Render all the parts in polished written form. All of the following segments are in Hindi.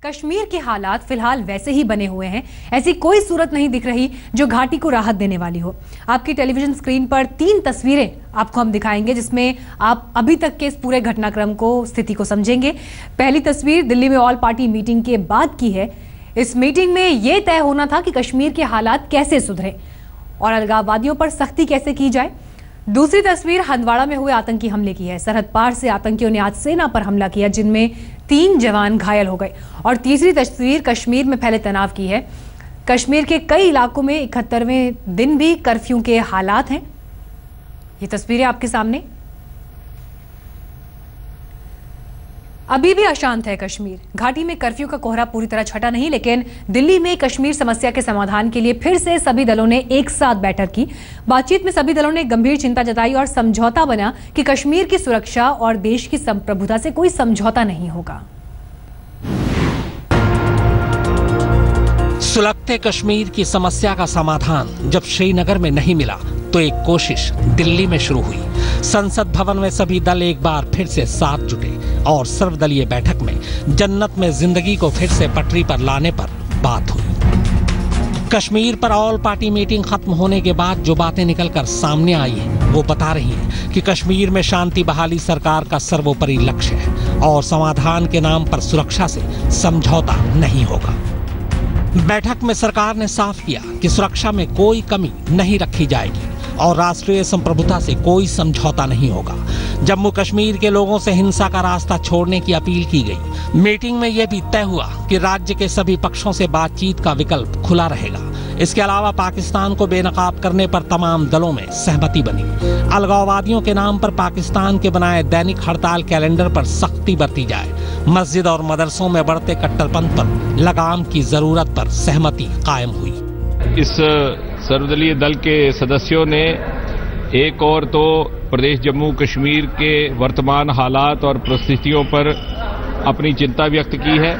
कश्मीर के हालात फिलहाल वैसे ही बने हुए हैं। ऐसी कोई सूरत नहीं दिख रही जो घाटी को राहत देने वाली हो। आपकी टेलीविजन स्क्रीन पर 3 तस्वीरें आपको हम दिखाएंगे जिसमें आप अभी तक के इस पूरे घटनाक्रम को, स्थिति को समझेंगे। पहली तस्वीर दिल्ली में ऑल पार्टी मीटिंग के बाद की है। इस मीटिंग में यह तय होना था कि कश्मीर के हालात कैसे सुधरे और अलगाववादियों पर सख्ती कैसे की जाए। दूसरी तस्वीर हंदवाड़ा में हुए आतंकी हमले की है। सरहद पार से आतंकियों ने आज सेना पर हमला किया जिनमें 3 जवान घायल हो गए। और तीसरी तस्वीर कश्मीर में फैले तनाव की है। कश्मीर के कई इलाकों में 71वें दिन भी कर्फ्यू के हालात हैं। ये तस्वीरें आपके सामने। अभी भी अशांत है कश्मीर। घाटी में कर्फ्यू का कोहरा पूरी तरह छटा नहीं, लेकिन दिल्ली में कश्मीर समस्या के समाधान के लिए फिर से सभी दलों ने एक साथ बैठक की। बातचीत में सभी दलों ने गंभीर चिंता जताई और समझौता बना कि कश्मीर की सुरक्षा और देश की संप्रभुता से कोई समझौता नहीं होगा। सुलगते कश्मीर की समस्या का समाधान जब श्रीनगर में नहीं मिला तो एक कोशिश दिल्ली में शुरू हुई। संसद भवन में सभी दल एक बार फिर से साथ जुटे और सर्वदलीय बैठक में जन्नत में जिंदगी को फिर से पटरी पर लाने पर बात हुई। कश्मीर पर ऑल पार्टी मीटिंग खत्म होने के बाद जो बातें निकलकर सामने आई हैं वो बता रही हैं कि कश्मीर में शांति बहाली सरकार का सर्वोपरि लक्ष्य है और समाधान के नाम पर सुरक्षा से समझौता नहीं होगा। बैठक में सरकार ने साफ किया कि सुरक्षा में कोई कमी नहीं रखी जाएगी और राष्ट्रीय संप्रभुता से कोई समझौता नहीं होगा। जम्मू कश्मीर के लोगों से हिंसा का रास्ता छोड़ने की अपील की गई। मीटिंग में यह भी तय हुआ कि राज्य के सभी पक्षों से बातचीत का विकल्प खुला रहेगा। इसके अलावा पाकिस्तान को बेनकाब करने पर तमाम दलों में सहमति बनी। अलगाववादियों के नाम पर पाकिस्तान के बनाए दैनिक हड़ताल कैलेंडर पर सख्ती बरती जाए। मस्जिद और मदरसों में बढ़ते कट्टरपंथ पर लगाम की जरूरत पर सहमति कायम हुई। इस सर्वदलीय दल के सदस्यों ने एक और तो प्रदेश जम्मू कश्मीर के वर्तमान हालात और परिस्थितियों पर अपनी चिंता व्यक्त की है।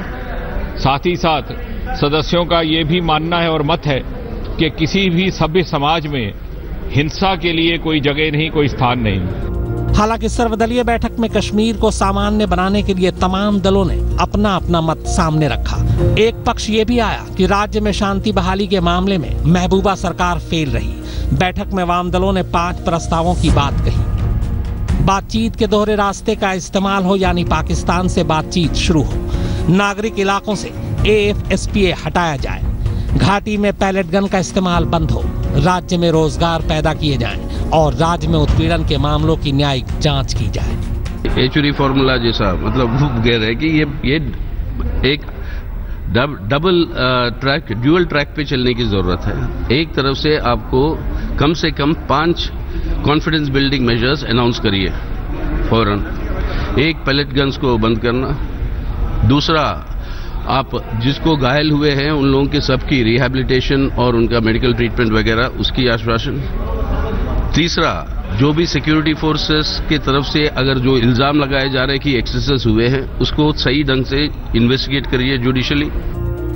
साथ ही साथ सदस्यों का ये भी मानना है और मत है कि किसी भी सभ्य समाज में हिंसा के लिए कोई जगह नहीं, कोई स्थान नहीं। हालांकि सर्वदलीय बैठक में कश्मीर को सामान्य बनाने के लिए तमाम दलों ने अपना अपना मत सामने रखा। एक पक्ष ये भी आया कि राज्य में शांति बहाली के मामले में महबूबा सरकार फेल रही। बैठक में वाम दलों ने 5 प्रस्तावों की बात कही। बातचीत के दोहरे रास्ते का इस्तेमाल हो, यानी पाकिस्तान से बातचीत शुरू हो। नागरिक इलाकों से AFSPA हटाया जाए। घाटी में पैलेट गन का इस्तेमाल बंद हो। राज्य में रोजगार पैदा किए जाएं और राज्य में उत्पीड़न के मामलों की न्यायिक जांच की जाए। एचुरी फॉर्मूला जैसा मतलब कह रहे हैं कि ये एक डबल ट्रैक, ड्यूअल ट्रैक पे चलने की जरूरत है। एक तरफ से कम 5 कॉन्फिडेंस बिल्डिंग मेजर्स अनाउंस करिए फौरन। एक पैलेट गन्स को बंद करना। दूसरा, आप जिसको घायल हुए हैं उन लोगों के सबकी रिहैबिलिटेशन और उनका मेडिकल ट्रीटमेंट वगैरह उसकी आश्वासन। तीसरा, जो भी सिक्योरिटी फोर्सेस की तरफ से अगर जो इल्जाम लगाए जा रहे हैं कि एक्सेसेस हुए हैं उसको सही ढंग से इन्वेस्टिगेट करिए जुडिशली।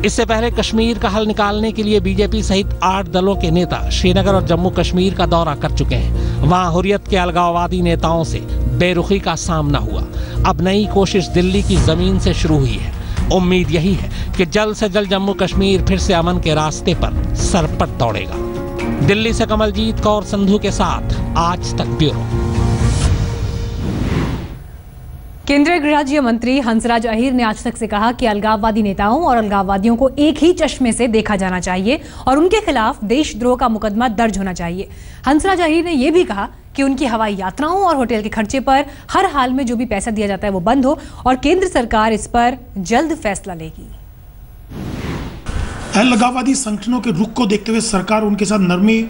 इससे पहले कश्मीर का हल निकालने के लिए बीजेपी सहित 8 दलों के नेता श्रीनगर और जम्मू कश्मीर का दौरा कर चुके हैं। वहां हुर्रियत के अलगाववादी नेताओं से बेरुखी का सामना हुआ। अब नई कोशिश दिल्ली की जमीन से शुरू हुई है। उम्मीद यही है कि जल्द से जल्द जम्मू कश्मीर फिर से अमन के रास्ते पर सरपट दौड़ेगा। दिल्ली से कमलजीत कौर संधू के साथ आज तक ब्यूरो। केंद्रीय गृह राज्य मंत्री हंसराज अहीर ने आज तक से कहा कि अलगाववादी नेताओं और अलगाववादियों को एक ही चश्मे से देखा जाना चाहिए और उनके खिलाफ देशद्रोह का मुकदमा दर्ज होना चाहिए। हंसराज अहीर ने यह भी कहा कि उनकी हवाई यात्राओं और होटल के खर्चे पर हर हाल में जो भी पैसा दिया जाता है वो बंद हो और केंद्र सरकार इस पर जल्द फैसला लेगी। अलगाववादी संगठनों के रुख को देखते हुए सरकार उनके साथ नरमी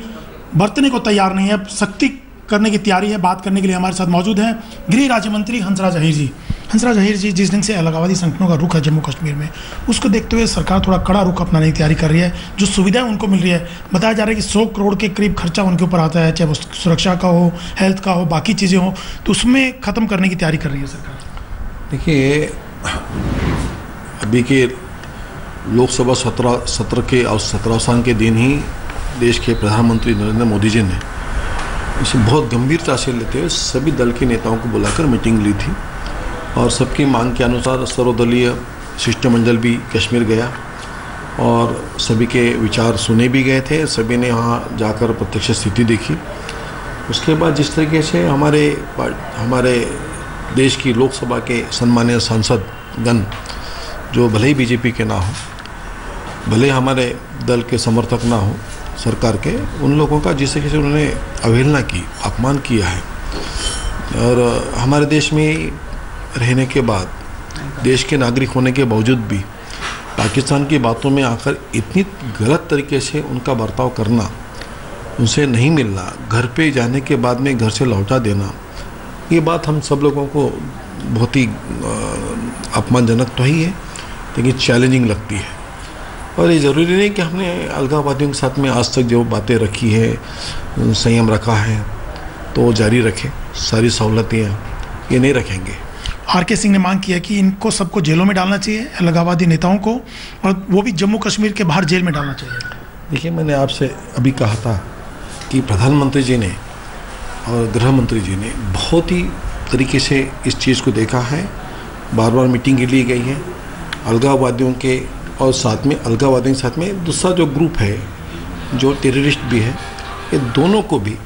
बरतने को तैयार नहीं है, सख्ती करने की तैयारी है। बात करने के लिए हमारे साथ मौजूद हैं गृह राज्य मंत्री हंसराज अहीर जी। हंसराज अहीर जी, जिस दिन से अलगाववादी संगठनों का रुख है जम्मू कश्मीर में, उसको देखते हुए सरकार थोड़ा कड़ा रुख अपनाने की तैयारी कर रही है। जो सुविधाएं उनको मिल रही है, बताया जा रहा है कि 100 करोड़ के करीब खर्चा उनके ऊपर आता है, चाहे वो सुरक्षा का हो, हेल्थ का हो, बाकी चीज़ें हो, तो उसमें ख़त्म करने की तैयारी कर रही है सरकार। देखिए, अभी के लोकसभा सत्र के 17 के दिन ही देश के प्रधानमंत्री नरेंद्र मोदी जी ने इसे बहुत गंभीरता से लेते हुए सभी दल के नेताओं को बुलाकर मीटिंग ली थी और सबकी मांग के अनुसार सर्वदलीय शिष्टमंडल भी कश्मीर गया और सभी के विचार सुने भी गए थे। सभी ने वहाँ जाकर प्रत्यक्ष स्थिति देखी। उसके बाद जिस तरीके से हमारे देश की लोकसभा के सम्मानीय सांसदगण, जो भले ही बीजेपी के ना हो, भले हमारे दल के समर्थक ना हो सरकार के, उन लोगों का जिस तरीके से उन्होंने अवहेलना की, अपमान किया है और हमारे देश में रहने के बाद, देश के नागरिक होने के बावजूद भी पाकिस्तान की बातों में आकर इतनी गलत तरीके से उनका बर्ताव करना, उनसे नहीं मिलना, घर पे जाने के बाद में घर से लौटा देना, ये बात हम सब लोगों को बहुत ही अपमानजनक तो ही है, लेकिन चैलेंजिंग लगती है। और ये ज़रूरी नहीं कि हमने अलगाववादियों के साथ में आज तक जो बातें रखी है, संयम रखा है, तो जारी रखें। सारी सहूलतें ये नहीं रखेंगे। आर.के. सिंह ने मांग किया कि इनको सबको जेलों में डालना चाहिए, अलगाववादी नेताओं को, और वो भी जम्मू कश्मीर के बाहर जेल में डालना चाहिए। देखिए, मैंने आपसे अभी कहा था कि प्रधानमंत्री जी ने और गृह मंत्री जी ने बहुत ही तरीके से इस चीज़ को देखा है। बार बार मीटिंग के लिए गई है अलगाववादियों के, और साथ में अलगाववादियों के साथ में दूसरा जो ग्रुप है जो टेररिस्ट भी है, ये दोनों को भी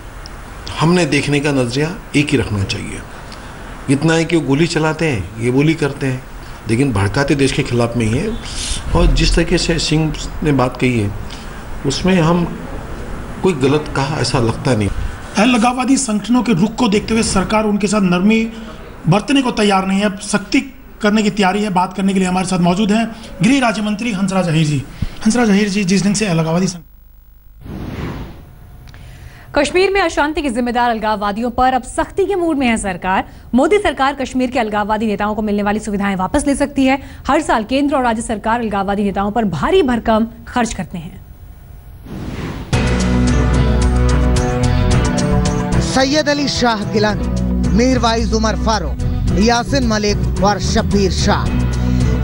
हमने देखने का नज़रिया एक ही रखना चाहिए। इतना है कि वो गोली चलाते हैं, ये गोली करते हैं, लेकिन भड़काते देश के खिलाफ में ही है। और जिस तरीके से सिंह ने बात कही है, उसमें हम कोई गलत कहा ऐसा लगता नहीं। अलगाववादी संगठनों के रुख को देखते हुए सरकार उनके साथ नरमी बरतने को तैयार नहीं है, सख्ती करने की तैयारी है। बात करने के लिए हमारे साथ मौजूद हैं गृह राज्य मंत्री हंसराज अहीर जी। हंसराज अहीर जी, जिस दिन से अलगाववादी कश्मीर में अशांति की जिम्मेदार अलगाववादियों पर अब सख्ती के मूड में है सरकार। मोदी सरकार कश्मीर के अलगाववादी नेताओं को मिलने वाली सुविधाएं वापस ले सकती है। हर साल केंद्र और राज्य सरकार अलगाववादी नेताओं पर भारी भरकम खर्च करते हैं। सैयद अली शाह गिलानी, मीरवाइज उमर फारूक, यासिन मलिक और शब्बीर शाह,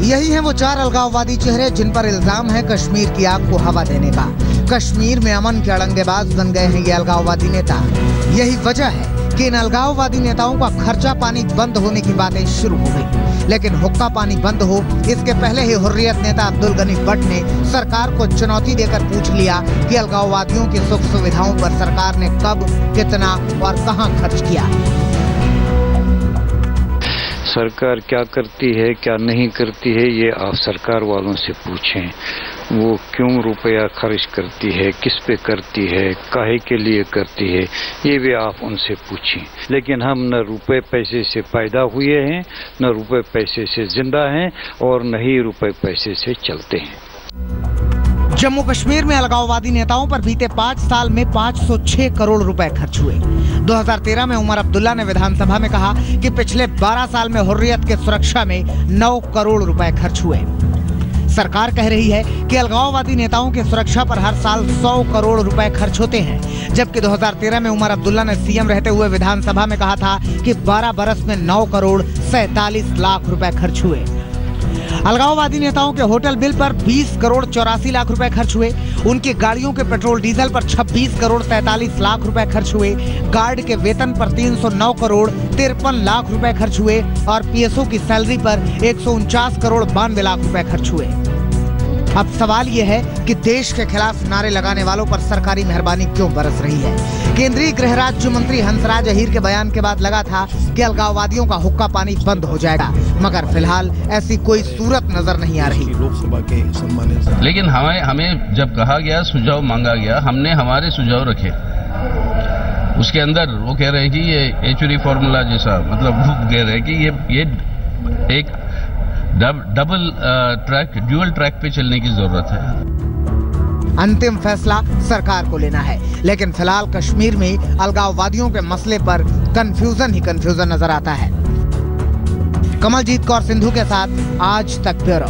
यही हैं वो 4 अलगाववादी चेहरे जिन पर इल्जाम है कश्मीर की आग को हवा देने का। कश्मीर में अमन के अड़ंगेबाज बन गए हैं ये अलगाववादी नेता। यही वजह है कि इन अलगाववादी नेताओं का खर्चा पानी बंद होने की बातें शुरू हो गई। लेकिन हुक्का पानी बंद हो इसके पहले ही हुर्रियत नेता अब्दुल गनी भट्ट ने सरकार को चुनौती देकर पूछ लिया कि अलगाववादियों की सुख सुविधाओं पर सरकार ने कब, कितना और कहां खर्च किया। सरकार क्या करती है, क्या नहीं करती है, ये आप सरकार वालों से पूछें। वो क्यों रुपया खर्च करती है, किस पे करती है, काहे के लिए करती है, ये भी आप उनसे पूछें। लेकिन हम न रुपए पैसे से पैदा हुए हैं, न रुपए पैसे से जिंदा हैं, और न ही रुपए पैसे से चलते हैं। जम्मू कश्मीर में अलगाववादी नेताओं पर बीते 5 साल में 506 करोड़ रुपए खर्च हुए। 2013 में उमर अब्दुल्ला ने विधानसभा में कहा कि पिछले 12 साल में हुर्रियत के सुरक्षा में 9 करोड़ रुपए खर्च हुए। सरकार कह रही है कि अलगाववादी नेताओं की सुरक्षा पर हर साल 100 करोड़ रुपए खर्च होते हैं, जबकि 2013 में उमर अब्दुल्ला ने सीएम रहते हुए विधानसभा में कहा था कि 12 बरस में 9 करोड़ 47 लाख रुपए खर्च हुए। अलगाववादी नेताओं के होटल बिल पर 20 करोड़ 84 लाख रुपए खर्च हुए। उनकी गाड़ियों के पेट्रोल डीजल पर 26 करोड़ 43 लाख रुपए खर्च हुए। गार्ड के वेतन पर 309 करोड़ 53 लाख रुपए खर्च हुए और पीएसओ की सैलरी पर 149 करोड़ 92 लाख रुपए खर्च हुए। अब सवाल ये है कि देश के खिलाफ नारे लगाने वालों पर सरकारी मेहरबानी क्यों बरस रही है। केंद्रीय गृह राज्य मंत्री हंसराज अहीर के बयान के बाद लगा था कि अलगाववादियों का हुक्का पानी बंद हो जाएगा, मगर फिलहाल ऐसी कोई सूरत नजर नहीं आ रही। लोकसभा के सम्मानित, लेकिन हमें जब कहा गया, सुझाव मांगा गया, हमने हमारे सुझाव रखे। उसके अंदर वो कह रहे हैं कि ये एचुरी फॉर्मूला जैसा, मतलब कह रहे हैं कि ये एक डबल ट्रैक, ड्यूअल ट्रैक पे चलने की जरूरत है। अंतिम फैसला सरकार को लेना है, लेकिन फिलहाल कश्मीर में अलगाववादियों के मसले पर कंफ्यूजन ही कंफ्यूजन नजर आता है। कमलजीत कौर सिंधु के साथ आज तक ब्यूरो।